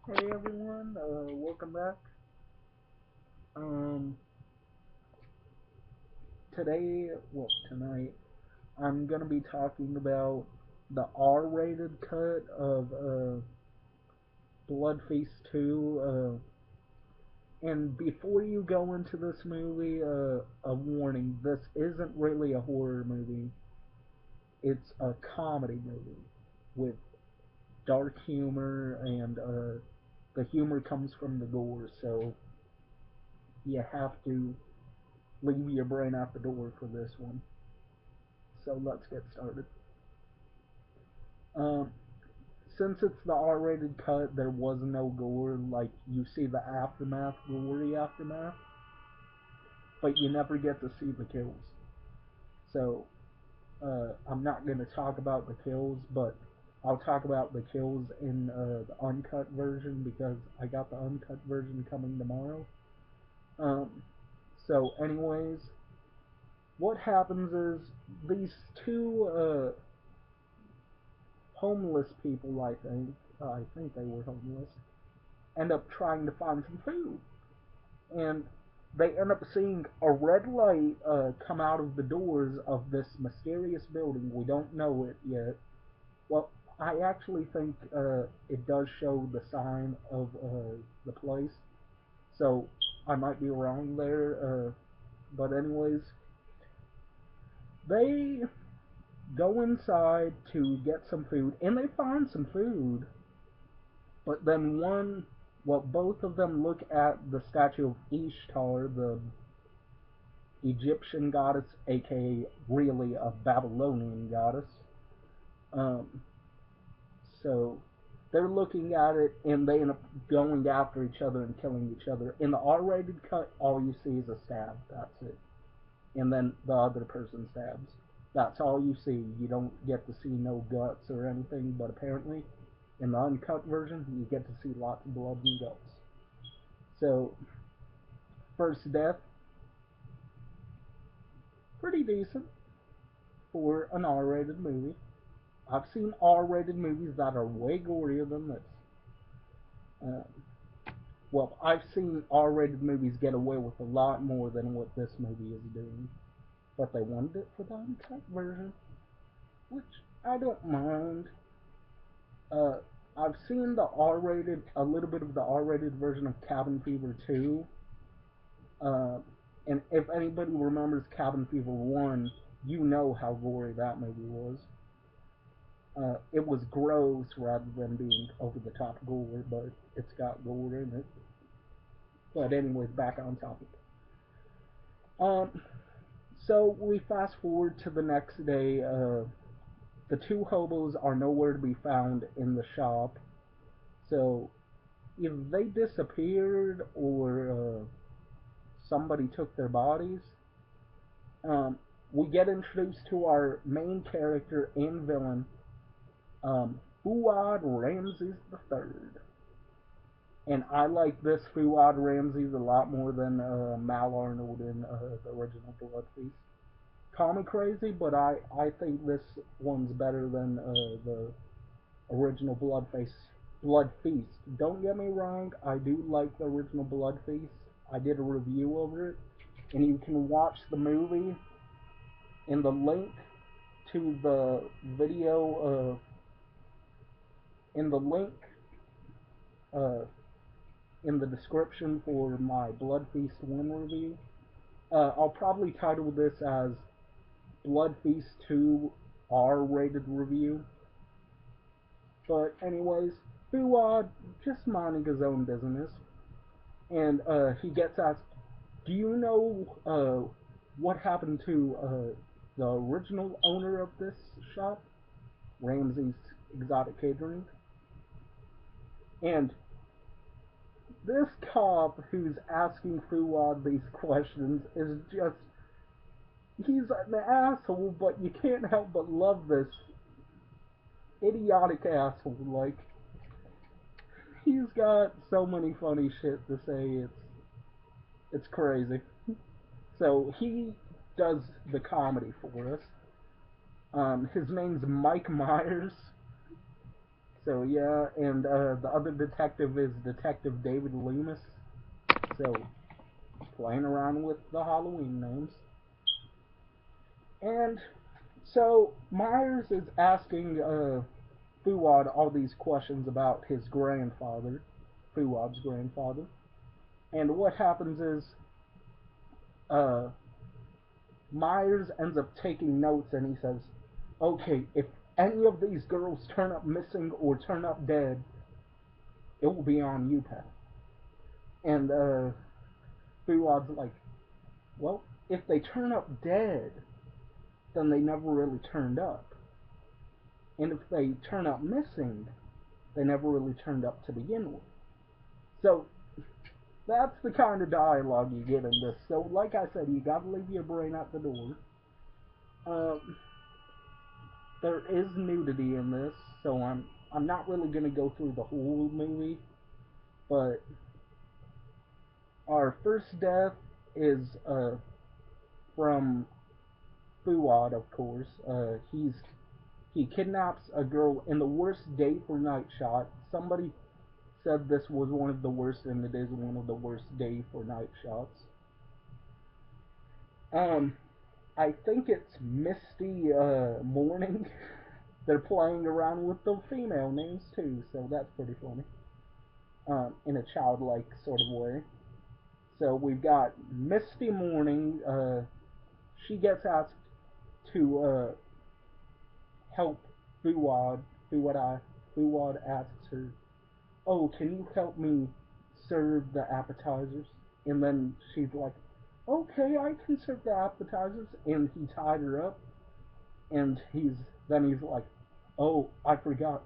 Hey everyone, welcome back. Um, Tonight, I'm gonna be talking about the R-rated cut of Blood Feast 2. And before you go into this movie, a warning: this isn't really a horror movie. It's a comedy movie with dark humor, and the humor comes from the gore. So you have to leave your brain out the door for this one. So let's get started. Um, since it's the R-rated cut, there was no gore. Like you see the aftermath, gory aftermath, but you never get to see the kills. So I'm not gonna talk about the kills, but I'll talk about the kills in the uncut version because I got the uncut version coming tomorrow. Um, anyways, what happens is these two homeless people, I think they were homeless, end up trying to find some food. And they end up seeing a red light come out of the doors of this mysterious building. We don't know it yet. Well, I actually think it does show the sign of the place. So I might be wrong there. But, anyways, they go inside to get some food, and they find some food. But then both of them look at the statue of Ishtar, the Egyptian goddess, aka really a Babylonian goddess. Um, so they're looking at it and they end up going after each other and killing each other. In the R-rated cut, all you see is a stab. That's it. And then the other person stabs. That's all you see. You don't get to see no guts or anything, but apparently in the uncut version, you get to see lots of blood and guts. So, first death, pretty decent for an R-rated movie. I've seen R-rated movies that are way gorier than this. Uh, I've seen R-rated movies get away with a lot more than what this movie is doing, but they wanted it for the uncut version, which I don't mind. Uh, I've seen a little bit of the R-rated version of Cabin Fever 2, uh, and if anybody remembers Cabin Fever 1, you know how gory that movie was. It was gross rather than being over the top gore, but it's got gore in it. But anyways, back on topic. Um, we fast forward to the next day. The two hobos are nowhere to be found in the shop. So if they disappeared or somebody took their bodies, um, we get introduced to our main character and villain, Fuad Ramses III. And I like this Fuad Ramses a lot more than Mal Arnold in the original Blood Feast. Call me crazy, but I think this one's better than the original Blood Feast. Don't get me wrong, I do like the original Blood Feast. I did a review over it, and you can watch the movie in the link to the video in the link uh, in the description for my Blood Feast 1 review. I'll probably title this as Blood Feast 2 R-rated review. But anyways, Fuad just minding his own business, and he gets asked, "Do you know what happened to the original owner of this shop, Ramsey's Exotic Catering?" And this cop who's asking Fuad these questions is just—he's an asshole, but you can't help but love this idiotic asshole. Like, he's got so many funny shit to say. It's crazy. So he does the comedy for us. His name's Mike Myers, So yeah, and the other detective is Detective David Loomis. So playing around with the Halloween names. And so Myers is asking Fuad all these questions about his grandfather, Fuad's grandfather. And what happens is uh, Myers ends up taking notes and he says, okay, if any of these girls turn up missing or turn up dead, it will be on you, pal. And Fuad's like, well, if they turn up dead, then they never really turned up. And if they turn up missing, they never really turned up to begin with. So that's the kind of dialogue you get in this. So, like I said, you gotta leave your brain at the door. Um, there is nudity in this, so I'm not really gonna go through the whole movie, but our first death is from Fuad, of course. He kidnaps a girl in the worst day for night shot. Somebody said this was one of the worst, and it is one of the worst day for night shots. Um, I think it's Misty Morning. They're playing around with the female names too, so that's pretty funny. In a childlike sort of way. So we've got Misty Morning. She gets asked to help Fuad. Fuad, Fuad asks her, "Oh, can you help me serve the appetizers?" And then she's like, "Okay, I can serve the appetizers." And he tied her up, and he's like, "Oh, I forgot.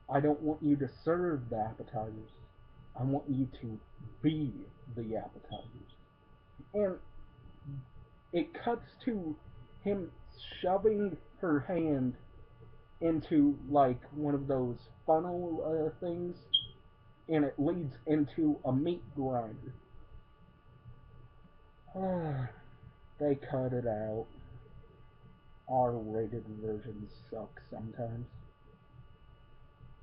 I don't want you to serve the appetizers. I want you to be the appetizers." And it cuts to him shoving her hand into like one of those funnel things, and it leads into a meat grinder. They cut it out. R-rated versions suck sometimes.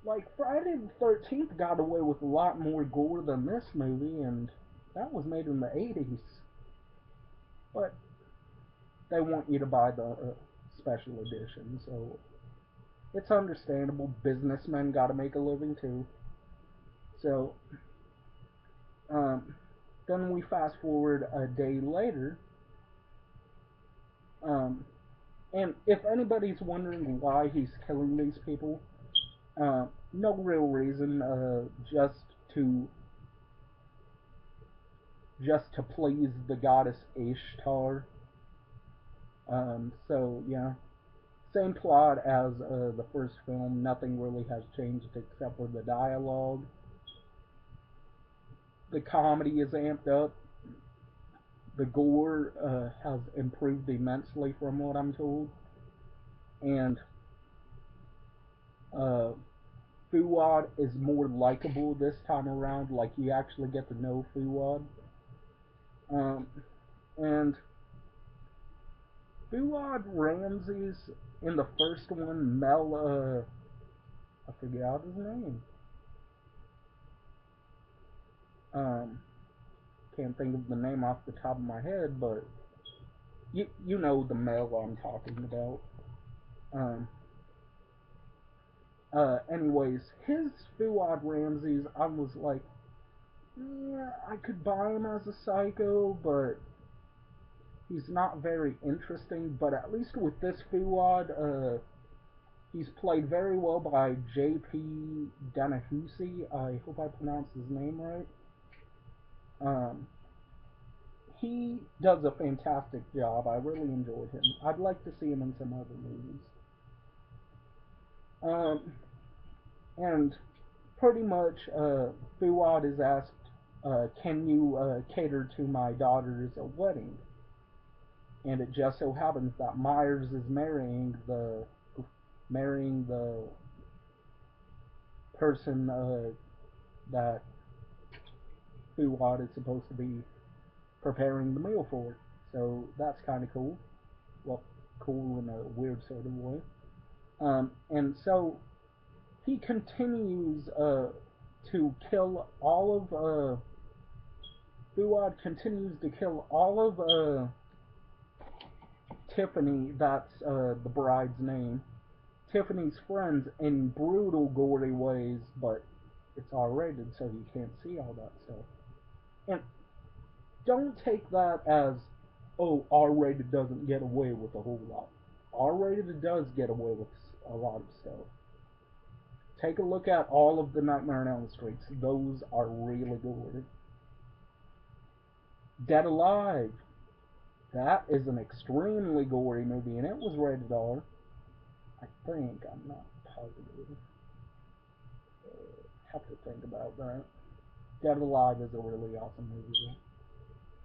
Like Friday the 13th got away with a lot more gore than this movie, and that was made in the 80s. But they want you to buy the special edition, so it's understandable. Businessmen got to make a living too. So, um, then we fast forward a day later, um, and if anybody's wondering why he's killing these people, no real reason, to just to please the goddess Ishtar. So yeah, same plot as the first film. Nothing really has changed except for the dialogue. The comedy is amped up. The gore has improved immensely from what I'm told, and uh, Fuad is more likable this time around. Like you actually get to know Fuad, um, and Fuad Ramsey's in the first one. Mel, I forgot his name. Um, can't think of the name off the top of my head, but you know the Mel I'm talking about. Um, anyways, his Fuad Ramsey's, I was like, yeah, I could buy him as a psycho, but he's not very interesting. But at least with this Fuad, he's played very well by J.P. Danahusi. I hope I pronounced his name right. Um, he does a fantastic job. I really enjoyed him. I'd like to see him in some other movies. Um, and pretty much, Fuad is asked, "Can you cater to my daughter's wedding?" And it just so happens that Myers is marrying the person that Fuad is supposed to be preparing the meal for. So that's kind of cool. Well, cool in a weird sort of way. And so he continues to kill all of Fuad continues to kill all of Tiffany, that's the bride's name, Tiffany's friends in brutal, gory ways, but it's R-rated, so you can't see all that stuff. And don't take that as, oh, R-rated doesn't get away with a whole lot. R-rated does get away with a lot of stuff. Take a look at all of the Nightmare on Elm Streets. Those are really gory. Dead Alive. That is an extremely gory movie, and it was rated R. I think. I'm not positive. Have to think about that. Dead Alive is a really awesome movie.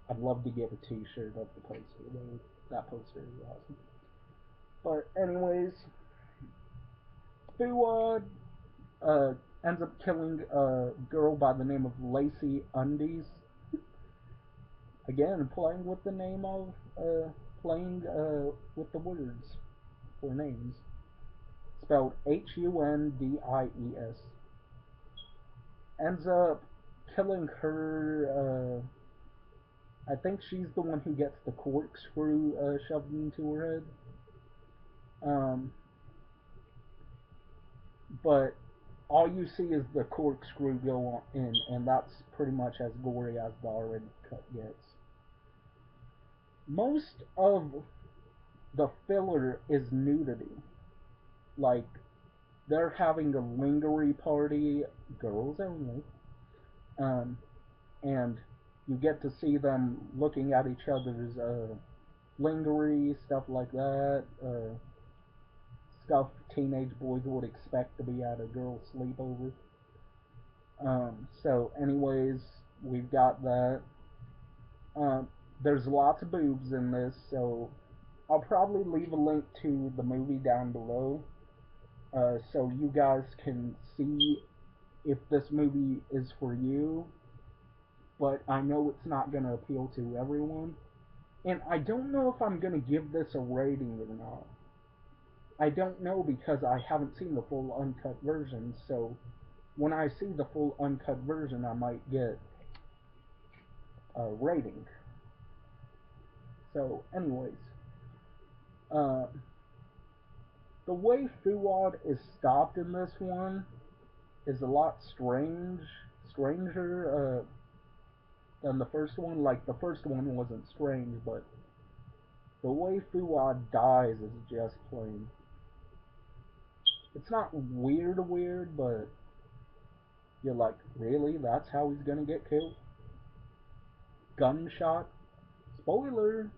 I'd love to get a t-shirt of the poster, though. That poster is awesome. But anyways, Fuad ends up killing a girl by the name of Lacey Undies. Again, playing with the name of, playing with the words for names. Spelled Hundies. Ends up killing her, I think she's the one who gets the corkscrew shoved into her head. But all you see is the corkscrew go in, and that's pretty much as gory as the already cut gets. Most of the filler is nudity. Like, they're having a lingerie party, girls only, and you get to see them looking at each other's lingerie, stuff like that, stuff teenage boys would expect to be at a girl's sleepover. So, anyways, we've got that. There's lots of boobs in this, so I'll probably leave a link to the movie down below, so you guys can see if this movie is for you. But I know it's not going to appeal to everyone. And I don't know if I'm going to give this a rating or not. I don't know because I haven't seen the full uncut version, so when I see the full uncut version, I might get a rating. So, anyways, uh, the way Fuad is stopped in this one is a lot stranger than the first one. Like, the first one wasn't strange, but the way Fuad dies is just plain. It's not weird, but you're like, really? That's how he's gonna get killed? Gunshot? Spoiler!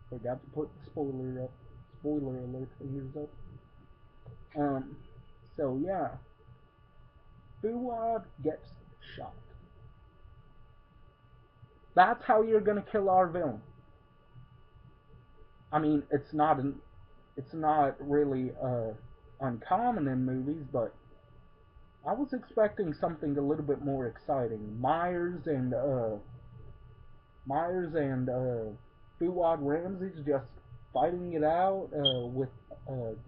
Forgot to put the spoiler up. Spoiler alert fingers up. So yeah. Fuad gets shot. That's how you're gonna kill our villain. I mean, it's not really uncommon in movies, but I was expecting something a little bit more exciting. Myers and Fuad Ramsey's just fighting it out with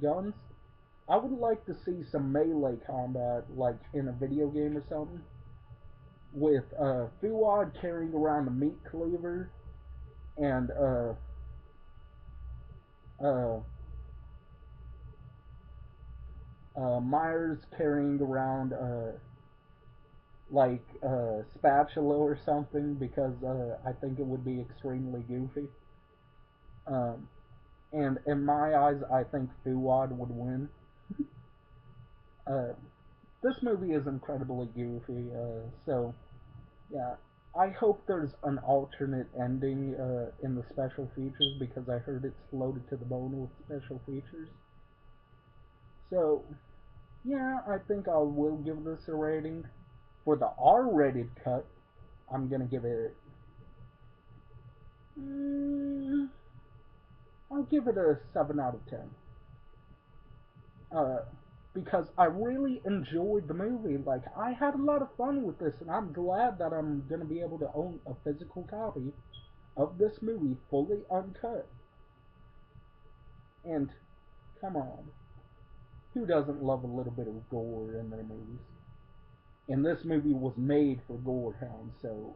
guns. I would like to see some melee combat, like in a video game or something, with Fuad carrying around a meat cleaver and uh, Myers carrying around like a spatula or something, because I think it would be extremely goofy. Um, and in my eyes, I think Fuad would win. Uh, this movie is incredibly goofy, so yeah. I hope there's an alternate ending in the special features, because I heard it's loaded to the bone with special features. So, yeah, I think I will give this a rating. For the R-rated cut, I'm gonna give it. I'll give it a 7 out of 10. Uh, because I really enjoyed the movie. Like, I had a lot of fun with this, and I'm glad that I'm gonna be able to own a physical copy of this movie fully uncut. And come on, Who doesn't love a little bit of gore in their movies? And this movie was made for gore hounds, so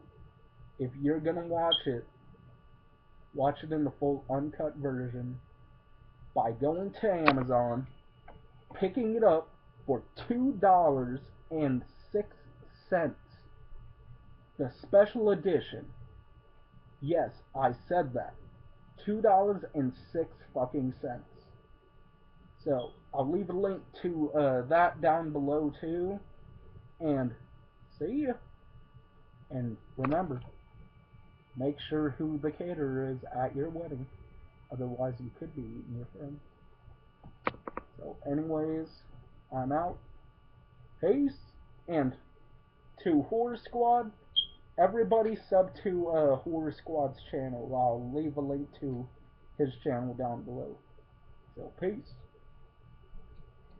if you're gonna watch it in the full uncut version by going to Amazon, picking it up for $2.06. The special edition. Yes, I said that. $2.06 fucking cents. So I'll leave a link to that down below too. And see ya. And remember, make sure who the caterer is at your wedding. Otherwise, you could be eating your friend. So, anyways, I'm out. Peace. And to Horror Squad, everybody sub to Horror Squad's channel. I'll leave a link to his channel down below. So, peace.